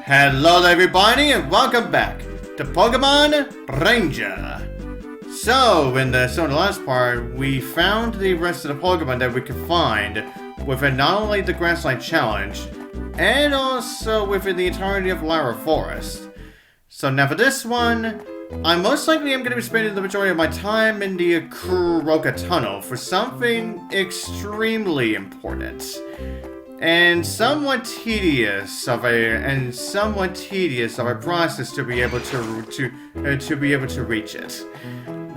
Hello everybody and welcome back to Pokemon Ranger. So, in the last part, we found the rest of the Pokemon that we could find within not only the Grassline Challenge, and also within the entirety of Lara Forest. So now for this one, I most likely am going to be spending the majority of my time in the Krokka Tunnel for something extremely important. And somewhat tedious of a process to be able to reach it.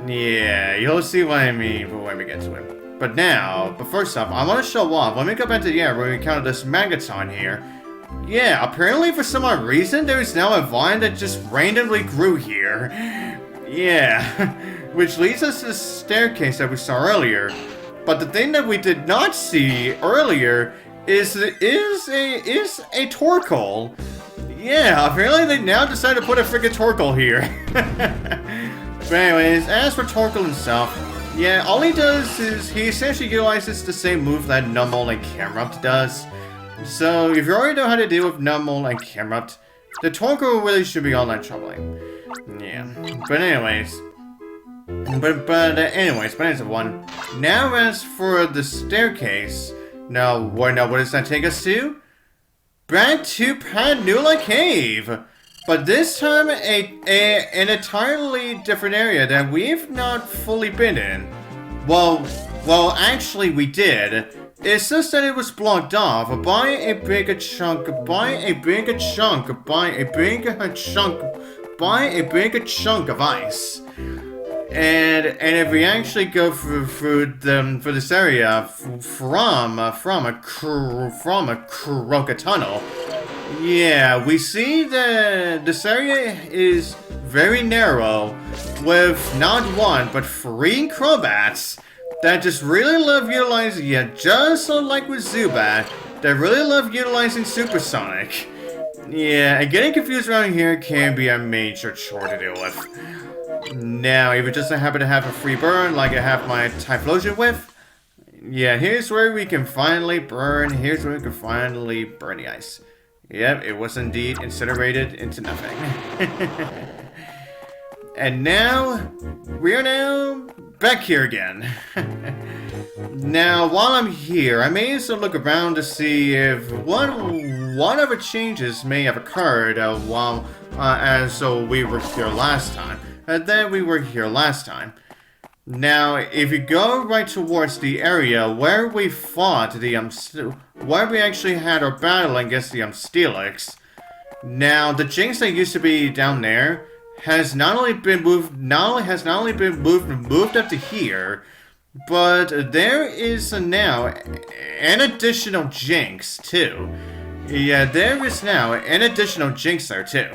Yeah, you'll see what I mean when we get to it. But first off, I want to show off. Let me go back to the area where we encountered this Magaton here. Yeah, apparently for some odd reason there is now a vine that just randomly grew here. Yeah, which leads us to the staircase that we saw earlier. But the thing that we did not see earlier is a Torkoal. Yeah, apparently they now decided to put a freaking Torkoal here. But anyways, as for Torkoal himself, yeah, all he does is he essentially utilizes the same move that Numel and Camerupt does. So if you already know how to deal with Numel and Camerupt, the Torkoal really should be all that troubling. Yeah, but anyways. Anyways, one. Now as for the staircase, Now, what does that take us to? Back to Panula Cave! But this time, an entirely different area that we've not fully been in. Well, actually we did. It's just that it was blocked off by a bigger chunk of ice. And if we actually go through this area from a Krokka Tunnel, yeah, we see that this area is very narrow, with not one but 3 Crobats that just really love utilizing, yeah, just like with Zubat, that really love utilizing Supersonic. Yeah, and getting confused around here can be a major chore to deal with. Now, if it just happen to have a free burn like I have my Typhlosion with, yeah, here's where we can finally burn the ice. Yep, it was indeed incinerated into nothing. And now, we're now back here again. Now, while I'm here, I may also look around to see if whatever changes may have occurred as we were here last time. Now, if you go right towards the area where we fought where we actually had our battle against the Steelix, now the Jinx that used to be down there has not only been moved up to here, but there is now an additional Jinx too. Yeah, there is now an additional Jinx there too.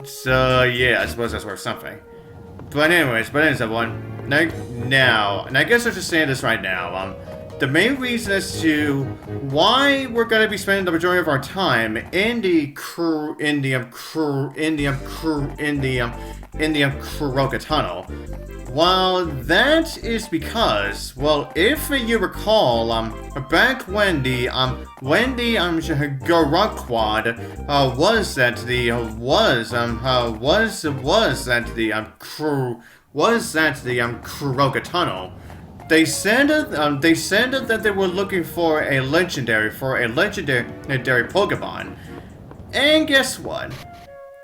So yeah, I suppose that's worth something. But anyways, everyone. Now, and I guess I'll just say this right now. The main reason as to why we're gonna be spending the majority of our time in the Krokka Tunnel. Well, that is because, well, if you recall, back when the Garuquad was at the Krokka Tunnel, they said that they were looking for a legendary Pokemon, and guess what?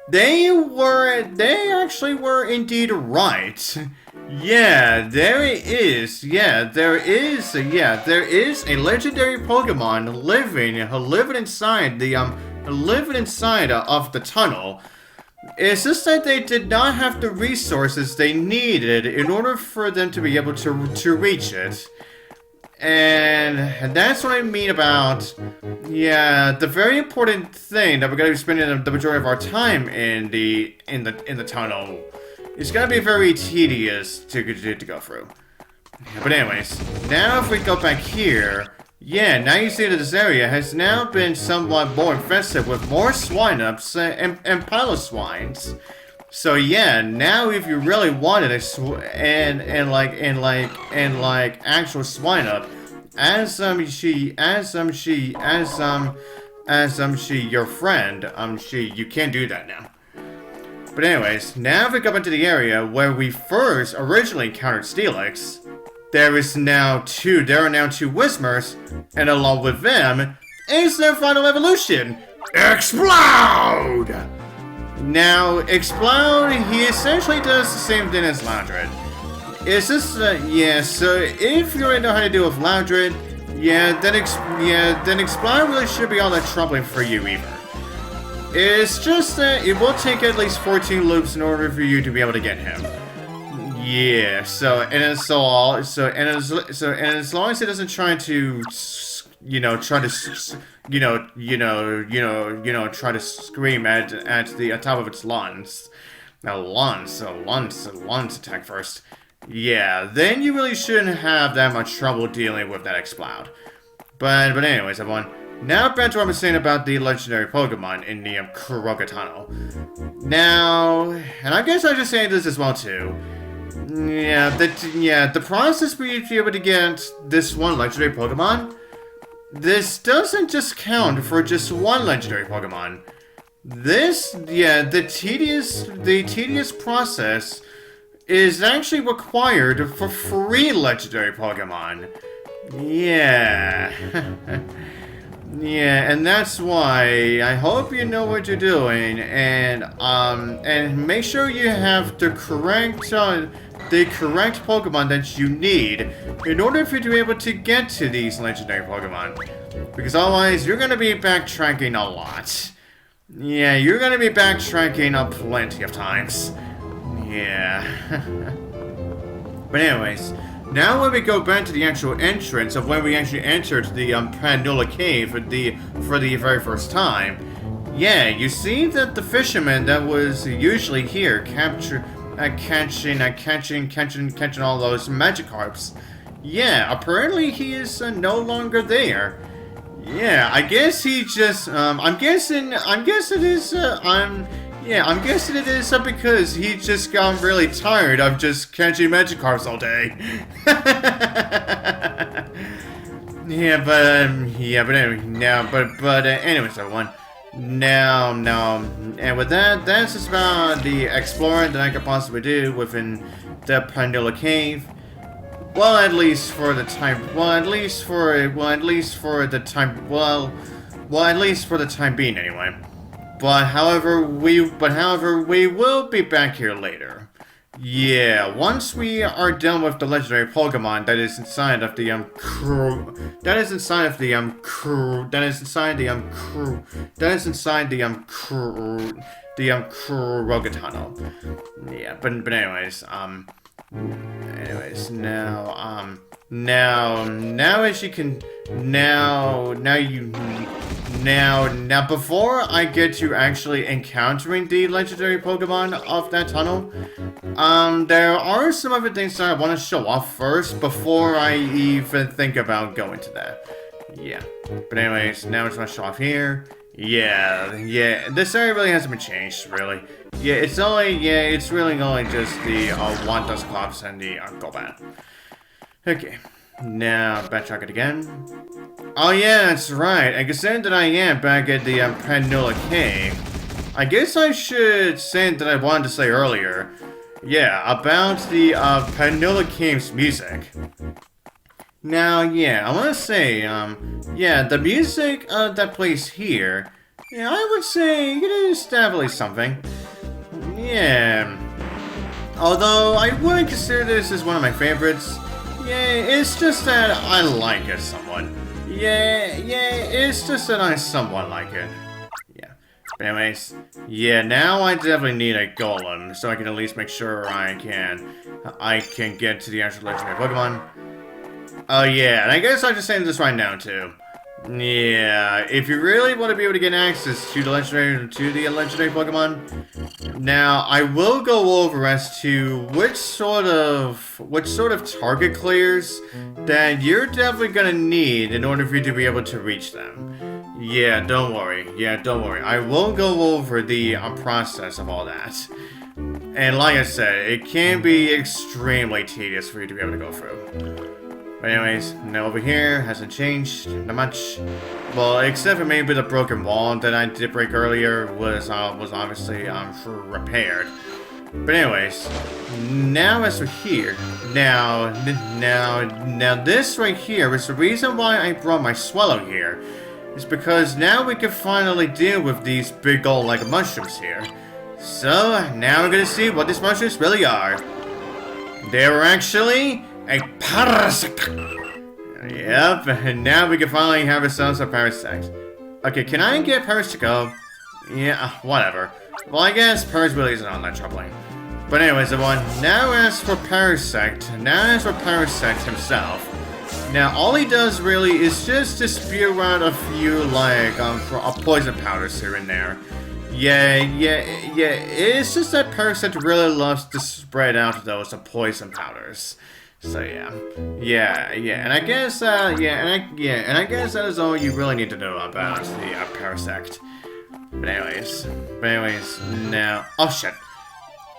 They actually were indeed right. Yeah, there is a legendary Pokemon living inside of the tunnel. It's just that they did not have the resources they needed in order for them to be able to reach it. And that's what I mean about, yeah, the very important thing that we're going to be spending the majority of our time in the tunnel. It's going to be very tedious to go through. But anyways, now if we go back here, yeah, now you see that this area has now been somewhat more infested with more Swineups and Piloswines. So yeah, now if you really wanted actual Swineup, as your friend, you can't do that now. But anyways, now we go into the area where we first originally encountered Steelix. There are now two Whismers, and along with them is their final evolution, Exploud! Now, Exploud, he essentially does the same thing as Loudred. It's just, so if you already know how to deal with Loudred, then Exploud really should be all that troubling for you either. It's just that it will take at least 14 loops in order for you to be able to get him. Yeah, as long as it doesn't try to, try to scream at the top of its lungs. Now, lungs attack first. Yeah, then you really shouldn't have that much trouble dealing with that Exploud. But anyways, everyone. Now back to what I was saying about the legendary Pokemon in the Krokka Tunnel. Now, and I guess I'm just saying this as well too. The process for you to be able to get this one legendary Pokemon, this doesn't just count for just one legendary Pokemon. The tedious process is actually required for 3 legendary Pokemon. Yeah. Yeah, and that's why I hope you know what you're doing, and make sure you have the correct Pokemon that you need in order for you to be able to get to these legendary Pokemon. Because otherwise, you're gonna be backtracking a lot. Yeah, you're gonna be backtracking plenty of times. Yeah. But anyways. Now when we go back to the actual entrance of when we actually entered the Panula cave for the very first time, yeah, you see that the fisherman that was usually here catching all those Magikarps, yeah, apparently he is no longer there. Yeah, I guess he just I'm guessing it is because he just got really tired of just catching Magikarps all day. Anyways, everyone. And with that, that's just about the exploring that I could possibly do within the Panula cave. Well, at least for the time being, anyway. But however, we will be back here later. Yeah, once we are done with the legendary Pokemon that is inside of the Krokka Tunnel. Yeah, but anyways, now before I get to actually encountering the legendary Pokemon of that tunnel, there are some other things that I want to show off first before I even think about going to that. Yeah, but anyways, now I just want to show off here. Yeah, this area really hasn't been changed, really. Yeah, it's really only just the one Dusclops and the Golbat. Okay, now backtrack it again. Oh yeah, that's right. And considering that I am back at the Panula cave, I guess I should say that I wanted to say earlier. Yeah, about the Panula cave's music. Now, yeah, I want to say, the music that plays here, yeah, I would say it is definitely something. Yeah. Although I wouldn't consider this as one of my favorites. Yeah, it's just that I like it somewhat. Yeah, it's just that I somewhat like it. Yeah. But anyways, yeah, now I definitely need a golem, so I can at least make sure I can get to the actual legendary Pokemon. Oh yeah, and I guess I'm just saying this right now too. Yeah, if you really want to be able to get access to the legendary Pokemon, now I will go over as to which sort of target clears that you're definitely gonna need in order for you to be able to reach them. Yeah, don't worry. I will go over the process of all that. And like I said, it can be extremely tedious for you to be able to go through. But anyways, now over here hasn't changed not much. Well, except for maybe the broken wall that I did break earlier was obviously repaired. But anyways, now as for here, now this right here is the reason why I brought my Swallow here. Is because now we can finally deal with these big old like mushrooms here. So now we're gonna see what these mushrooms really are. They're actually a parasect. Yep, and now we can finally have ourselves a parasect. Okay, can I get Parasect? Yeah, whatever. Well, I guess Paras really isn't all that troubling. But anyways, everyone, now as for Parasect himself. Now, all he does really is just to spew out a few, like, poison powders here and there. Yeah, it's just that Parasect really loves to spread out those poison powders. So yeah, and I guess, and I guess that is all you really need to know about the Parasect. But anyways, now, oh shit.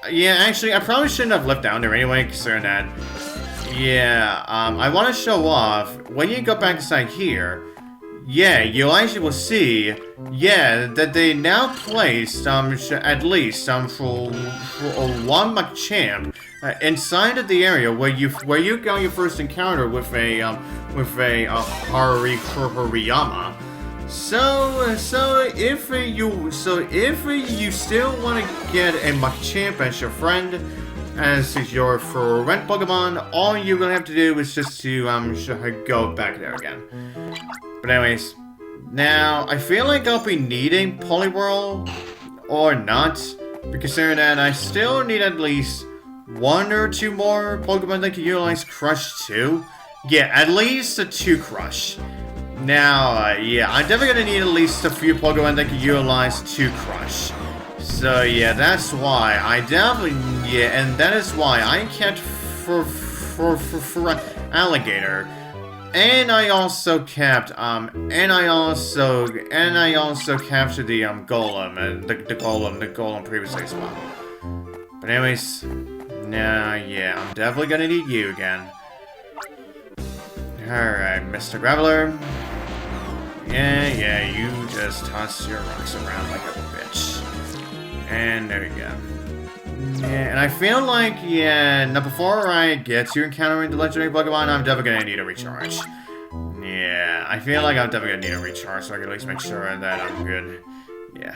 Yeah, actually, I probably shouldn't have left down there anyway, considering that. Yeah, I want to show off, when you go back inside here, yeah, you actually will see, yeah, that they now placed, at least, for one Machamp, inside of the area where you got your first encounter with a Hariyama. So if you still want to get a Machamp as your friend, as your friend Pokemon, all you really have to do is just to go back there again. But anyways, now I feel like I'll be needing Poliwhirl or not, because that I still need at least 1 or 2 more Pokemon that can utilize Crush too. Yeah, at least a 2 Crush. Now, yeah, I'm definitely gonna need at least a few Pokemon that can utilize 2 Crush. So yeah, that's why I definitely, yeah, and that is why I kept for Alligator. And I also kept, and I also captured the Golem, the Golem previously as well. But anyways, now, yeah, I'm definitely gonna need you again. Alright, Mr. Graveler. Yeah, you just toss your rocks around like a bitch. And there you go. Yeah, and I feel like, yeah, now before I get to encountering the legendary Pokemon, I'm definitely gonna need a recharge. Yeah, I feel like I'm definitely gonna need a recharge so I can at least make sure that I'm good. Yeah.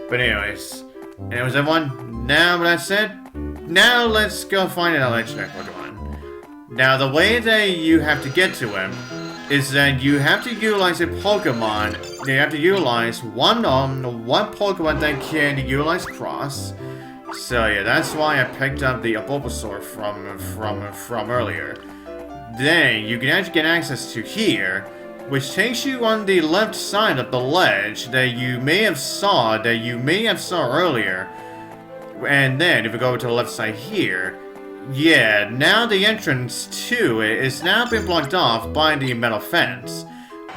But anyways, everyone, now that said, now let's go find a legendary Pokemon. Now, the way that you have to get to him is that you have to utilize a Pokemon. You have to utilize one Pokemon that can utilize Cross. So yeah, that's why I picked up the Bulbasaur from earlier. Then you can actually get access to here, which takes you on the left side of the ledge that you may have saw earlier. And then if you go over to the left side here, yeah, now the entrance to it is now being blocked off by the metal fence.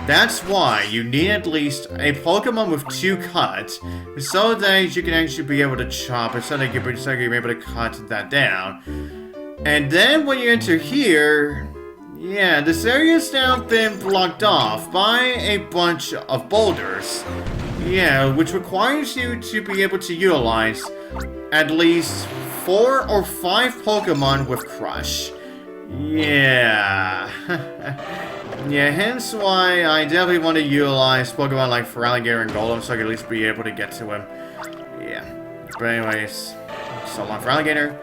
That's why you need at least a Pokemon with 2 cuts, so that you can actually be able to chop it, so that you're able to cut that down. And then when you enter here, yeah, this area's now been blocked off by a bunch of boulders. Yeah, which requires you to be able to utilize at least 4 or 5 Pokemon with Crush. Yeah. Yeah, hence why I definitely want to utilize Pokemon like Feraligatr and Golem so I can at least be able to get to him. Yeah. But anyways, so long Feraligatr.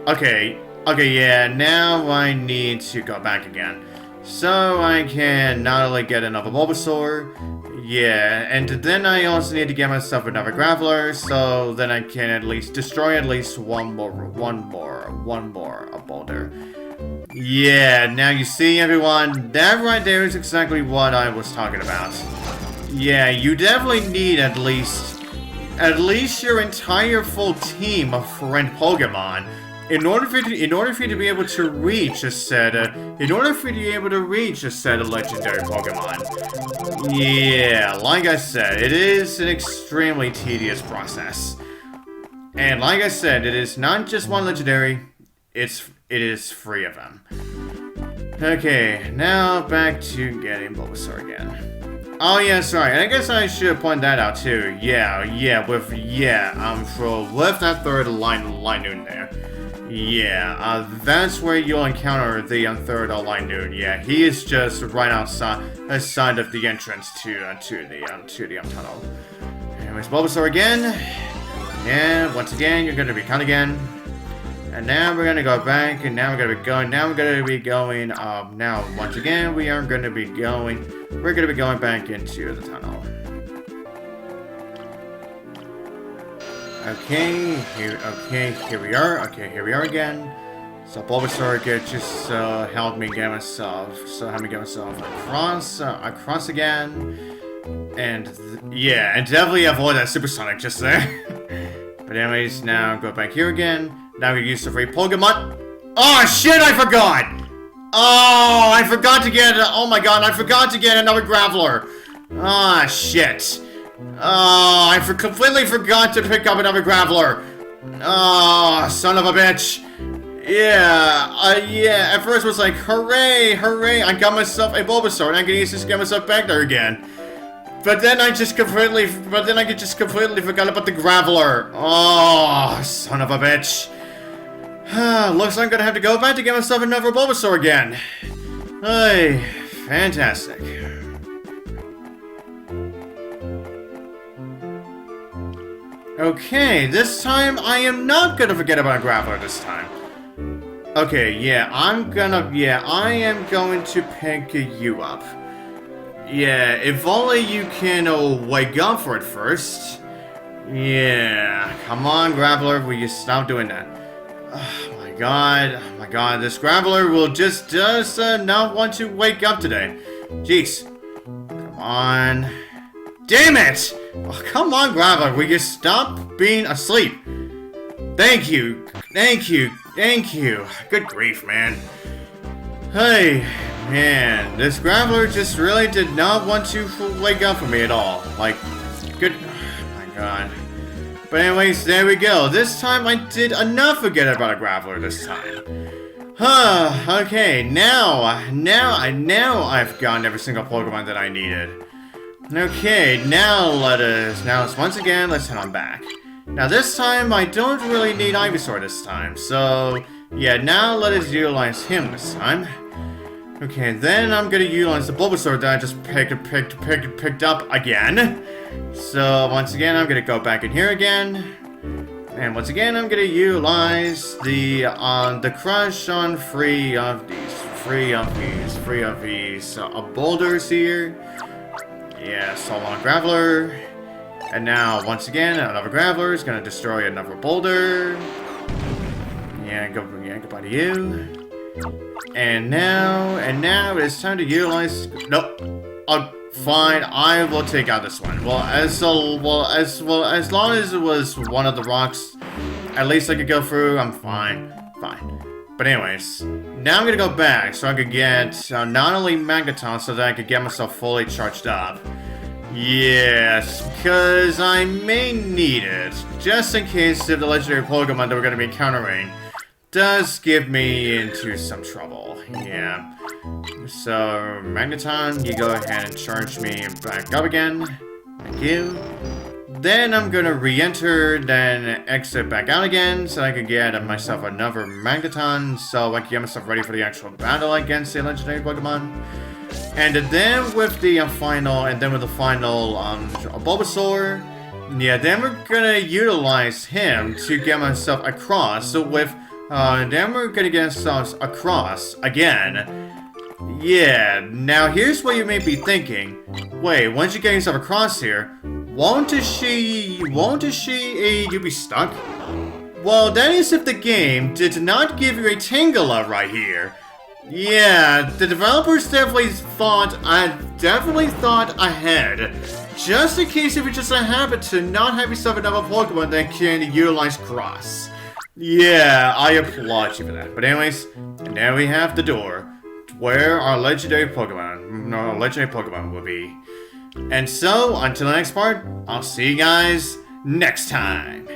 Okay, yeah, now I need to go back again. So I can not only get another Bulbasaur, yeah, and then I also need to get myself another Graveler, so then I can at least destroy at least one more boulder. Yeah, now you see everyone, that right there is exactly what I was talking about. Yeah, you definitely need at least your entire full team of friend Pokemon in order for you to be able to reach a set of legendary Pokemon. Yeah, like I said, it is an extremely tedious process. And like I said, it is not just one legendary, it is 3 of them. Okay, now back to getting Bulbasaur again. Oh yeah, sorry, and I guess I should point that out too. With that third Linoon there. Yeah, that's where you'll encounter the third Linoon. Yeah, he is just right outside of the entrance to the tunnel. Anyways, Bulbasaur again. Yeah, once again, you're gonna be cut again. And now we're gonna go back, and now we're gonna be going, now, once again, we're gonna be going back into the tunnel. Okay, here we are again. So Bulbasaur just helped me get myself across again. And, yeah, and definitely avoid that Supersonic just there. But anyways, now go back here again. Now we use the free Pokemon. Oh shit, I forgot! Oh, I forgot to get another Graveler. Ah, shit. Oh, I completely forgot to pick up another Graveler. Oh, son of a bitch. Yeah, at first it was like, hooray, I got myself a Bulbasaur, and I can just get myself back there again. But then I just completely forgot about the Graveler. Oh, son of a bitch. Looks like I'm gonna have to go back to get myself another Bulbasaur again. Hey, fantastic. Okay, this time I am not gonna forget about Graveler this time. Okay, I am going to pick you up. Yeah, if only you can wake up for it first. Yeah, come on, Graveler, will you stop doing that? Oh my god, this Graveler will does not want to wake up today. Jeez. Come on. Damn it! Oh, come on, Graveler, will you stop being asleep? Thank you. Good grief, man. Hey, man, this Graveler just really did not want to wake up for me at all. Like, good, oh my god. But anyways, there we go. This time I did not forget about a Graveler this time. Okay, now I've gotten every single Pokemon that I needed. Okay, let's head on back. Now this time, I don't really need Ivysaur this time, so yeah, now let us utilize him this time. Okay, then I'm gonna utilize the Bulbasaur that I just picked up again. So once again, I'm gonna go back in here again, and once again, I'm gonna utilize the crush on free of these boulders here. Yeah, so long Graveler. And now, once again, another Graveler is gonna destroy another boulder. Yeah, goodbye to you. And now it's time to utilize. Nope. Fine. I will take out this one. As long as it was one of the rocks, at least I could go through. I'm fine. But anyways, now I'm gonna go back so I could get not only Magneton, so that I could get myself fully charged up. Yes, because I may need it, just in case if the legendary Pokemon that we're going to be encountering does give me into some trouble. Yeah. So, Magneton, you go ahead and charge me back up again. Thank you. Then I'm going to re-enter, then exit back out again, so I can get myself another Magneton, so I can get myself ready for the actual battle against the legendary Pokemon. And then with the final Bulbasaur, yeah, then we're gonna utilize him to get myself across. So then we're gonna get ourselves across again. Yeah, now here's what you may be thinking. Wait, once you get yourself across here, won't you be stuck? Well, that is if the game did not give you a Tangela right here. Yeah, the developers definitely thought ahead. Just in case if you just happen to not have yourself another Pokemon that can utilize Cross. Yeah, I applaud you for that. But anyways, and now we have the door where our legendary Pokemon will be. And so, until the next part, I'll see you guys next time.